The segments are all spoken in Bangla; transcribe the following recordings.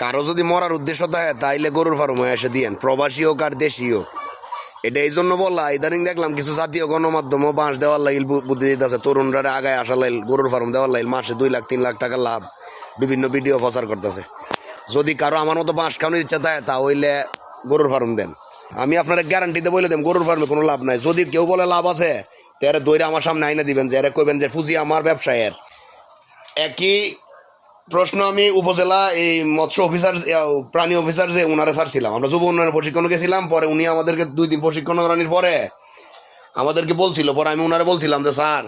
কারো যদি মরার উদ্দেশ্য থাকে তাইলে গরুর ফার্ম এসে দিয়েন, প্রবাসী হোক আর দেশি হোক। এটা এই জন্য বললা, ইদানিং দেখলাম কিছু জাতীয় গণমাধ্যমও বাঁশ দেওয়ার লাগিল বুদ্ধি দিতেছে, তরুণরা আগায় আসা লাইল গরুর ফার্ম দেওয়ার লাইল, মাসে 2 লাখ 3 লাখ টাকা লাভ বিভিন্ন ভিডিও প্রচার করতেছে। যদি কারো আমার মতো বাঁশ খাওয়ানোর ইচ্ছা থাকে তা হইলে গরুর ফার্ম দেন। আমি আপনারা গ্যারান্টিতে বলে দেন গরুর ফার্মে কোনো লাভ নাই। যদি কেউ বলে লাভ আছে তারা দইরা আমার সামনে আইনা দিবেন, যে কইবেন যে ফুজি আমার ব্যবসায়ের। একই প্রশ্ন আমি উপজেলা এই মৎস্য অফিসার প্রাণী অফিসার যে ওনারে ছাড়ছিলাম, আমরা যুব উন্নয়ন প্রশিক্ষণ গেছিলাম, পরে উনি আমাদেরকে 2 দিন প্রশিক্ষণ করানোর পরে আমাদেরকে বলছিল, পরে আমি ওনারে বলছিলাম যে স্যার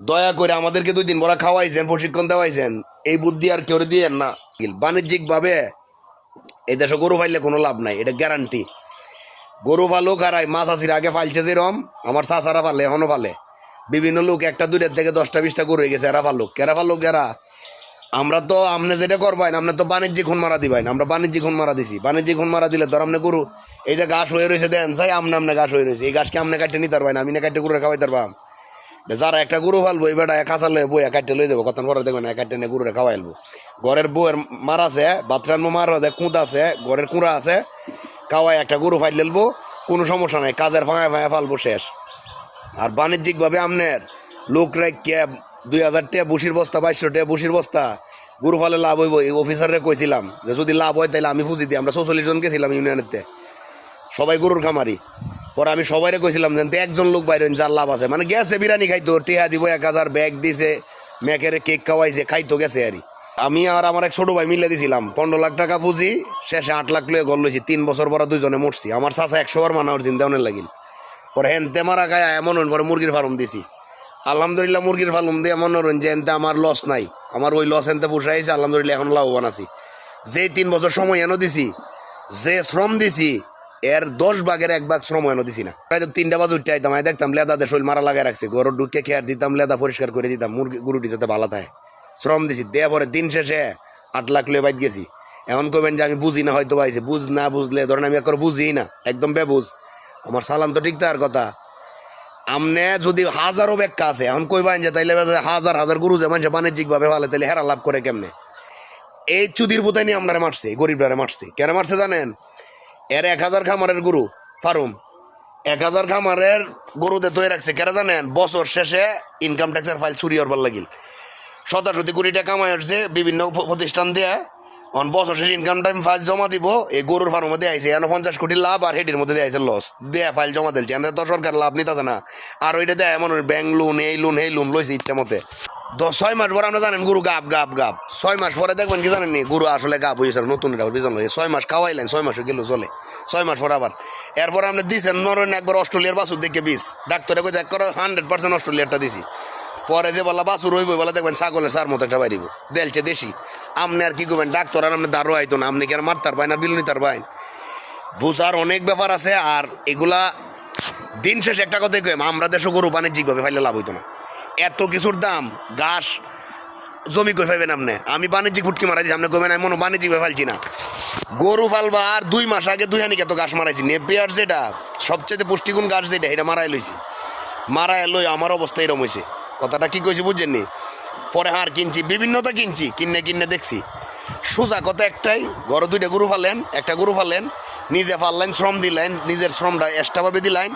দয়া করে আমাদেরকে 2 দিন পরে খাওয়াইছেন, প্রশিক্ষণ দেওয়াইছেন, এই বুদ্ধি আর কেউ দিয়েন না। বাণিজ্যিক ভাবে এই দেশে গরু পাইলে কোনো লাভ নাই, এটা গ্যারান্টি। গরু ভালো খারাই মাছ আসির আগে ফালছে যেরম, আমার চাচারা ফালে এখনো ফালে, বিভিন্ন লোক 1টা 2টা থেকে 10টা 20টা গরু হয়ে গেছে, এরা ফালুক কেরা ফালুক এরা। আমরা তো আপনি যেটা করবেন আপনি তো বাণিজ্যিক খুন মারা দিবেন, আমরা বাণিজ্যিক খুন মারা দিছি। বাণিজ্যিক খুন মারা দিলে ধর আপনি গরু এই যে ঘাস হয়ে রয়েছে দেন চাই আমনে ঘাস হয়ে রয়েছে, এই ঘাসকে আপনি কাটতে নিতে পারবেন, আমি না কাটতে গরু খাওয়াই পারবাম। যারা একটা গরু ফালবো এই বেটা কাঁচা লয়ে বইয়া কাটতে লয়ে যাবো, কত পরে দেখবেন কাটতে নিয়ে গরুরে খাওয়াইলবো। ঘরের বউয়ের মার আছে, বাথরান মার আছে, কুঁদ আছে, ঘরের কুঁড়া আছে, খাওয়াই একটা গরু ফাইল লেলবো, কোনো সমস্যা নাই, কাজের ফাঁকায় ফাঁকায় ফালবো শেষ। আর বাণিজ্যিক ভাবে আপনার লোক রাখিয়া 2000 টাকা বুসির বস্তা 2200 টাকা বুসির বস্তা গরু ফালে লাভ হইব। এই অফিসারে কইছিলাম যে যদি লাভ হয় তাহলে আমি বুঝি দিই। আমরা 44 জন গেছিলাম ইউনিয়নেতে, সবাই গরুর খামারি। পরে আমি সবাইরে কইছিলাম যে একজন লোক বাইরে যার লাভ আছে, মানে গেছে বিরিয়ানি খাইতো, টিহা দিব 1000, ব্যাগ দিছে, মেকেরে কেক খাওয়াইছে, খাইতো গেছে আরই। আমি আর আমার এক ছোট ভাই মিলে দিছিলাম 15 লাখ টাকা পুঁজি, শেষে 8 লাখ লয়ে গল লইছি। 3 বছর পরে 2 জনে মরছি। আমার চাচা 100 বার মানার চিন্তা অনেক লাগিল। পরে হেনতে মারা গায়ে এমন হইন, পরে মুরগির ফার্ম দিছি। আলহামদুলিল্লাহ মুরগির ফার্ম দিয়ে এমন হইন যে এনতে আমার লস নাই, আমার ওই লস এনতে পোষাইছে। আলহামদুলিল্লাহ এখন লাভবান আছি। যে 3 বছর সময় এনে দিছি, যে শ্রম দিছি এর 10 ভাগের 1 ভাগ শ্রম এনে দিছি না। প্রায় 3টা বাজে উঠতে আইতাম, আমি দেখতাম লেদাতে শরীর মারা লাগাই রাখছে, ঘর ঢুকে খেয়ার দিতাম, লেদা পরিষ্কার করে দিতাম, মুরগি গরুটি যাতে ভালো থাকে। শ্রম দিছি, দেওয়া পরে দিন শেষে 8 লাখ লয়ে বাইক গেছি। এখন কবেন যে আমি বুঝি না, হয়তো পাইছি বুঝ না বুঝলে ধরেন আমি একবার বুঝি না, একদম বেবুঝ। আমার সালাম তো ঠিক তার কথা। আমনে যদি হাজারো ব্যাখ্যা আছে, এখন কইবেন যে তাইলে হাজার গরু যে মানুষ বাণিজ্যিক ভাবে ভালো, তাইলে হেরা লাভ করে কেমনে? এই চুদির বুতাই নিয়ে আমরা মারছি, গরিবরা মারছি। কেন মারছে জানেন? এর 1000 খামারের গরু ফার্ম, 1000 খামারের গরুতে তৈরি রাখছে। কেন জানেন? বছর শেষে ইনকাম ট্যাক্সের ফাইল চুরি হবার লাগিল। 27 কোটি টাকা কামাই হচ্ছে বিভিন্ন প্রতিষ্ঠান দিয়ে। অন বছর শেষে ইনকাম টাইম ফাইল জমা দিব, এই গরুর ফার্মের মধ্যে আইছে এখন 50 কোটি লাভ, আর হেডির মধ্যে আইছে লস। দেয়া ফাইল জমা দিলছে, এনে তো সরকার লাভ নিতেছে না। আর ওইটা দেয় এমন ব্যাংক লোন, এই লোন লইছে ইচ্ছা মতে। 6 মাস পরে আমরা জানেন গরু গাব 6 মাস পরে দেখবেন কি জানেন নি, গরু আসলে গাব হয়েছে, নতুন বিজন হয়েছে। 6 মাস খাওয়াইলেন, 6 মাস গেল চলে, 6 মাস পর আবার। এরপর আপনি দিচ্ছেন নরেন একবার অস্ট্রেলিয়ার বাছুর দেখে 20, ডাক্তারে কই দেখ 100% অস্ট্রেলিয়ারটা দিছি। পরে যে বলা বাছুর হইব বলে দেখবেন ছাগলের সার মতো একটা বাইরিব, দেলছে দেশি। আপনি আর কি করবেন? ডাক্তার আর আপনি দাঁড়ো আইতো না, আপনি কি আর মারতার পাইন আর বিলুনি তার পাইন? বুঝার অনেক ব্যাপার আছে। আর এগুলা দিন শেষে একটা কথাই কইম, আমরা দেশে গরু বাণিজ্যিকভাবে ফাইলে লাভ হইতো না। এত কিছুর দাম, ঘাস জমি করে পাইবেন আপনি। আমি বাণিজ্যিক ফুটকি মারাই দিচ্ছি, আপনি কবেন আমি মনে বাণিজ্যিকভাবে ফালছি না। গরু ফালবার 2 মাস আগে 2 হানিকে তো ঘাস মারাইছি। নেপিয়ার যেটা সবচেয়ে পুষ্টিগুণ ঘাস যেটা, এটা মারাই লইছি। মারাই লই আমার অবস্থা এরকম হয়েছে। কথাটা কি কইছি বুঝছেননি? পরে হার কিনছি, বিভিন্নতা কিনছি, কিনে দেখছি। সোজা কথা একটাই, ঘরে 2টা গরু ফালেন, একটা গরু ফালেন, নিজে ফাললেন, শ্রম দিলেন, নিজের শ্রমটা এক্সট্রাভাবে দিলেন,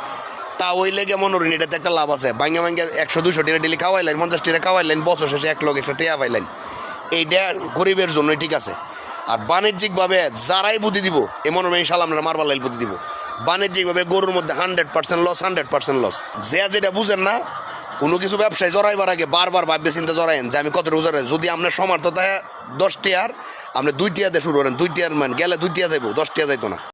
তা ওই লেগে মনে করেন এটাতে একটা লাভ আছে। ভাঙ্গা 100-200 টাকা ডেলি খাওয়াইলেন, 50 টাকা খাওয়াইলেন, বছর শেষে 1 লাখ একটা টাকা পাইলেন। এইটা গরিবের জন্যই ঠিক আছে। আর বাণিজ্যিকভাবে যারাই বুদ্ধি দিব, এমন সালামরা মারবালাইল বুদ্ধি দিব। বাণিজ্যিকভাবে গরুর মধ্যে 100% লস, 100% লস। যেটা বুঝেন না, কোনো কিছু ব্যবসায় জড়াইবার আগে বারবার ভাববে চিন্তা জড়াইন যে আমি কত রোজারে। যদি আপনার সমার্থতা 10 টাকার, আপনি 2 টাকা দিয়ে শুরু করেন, 2 টাকার মান গেলে 2 টাকা যাইব, 10 টাকা যাইতো না।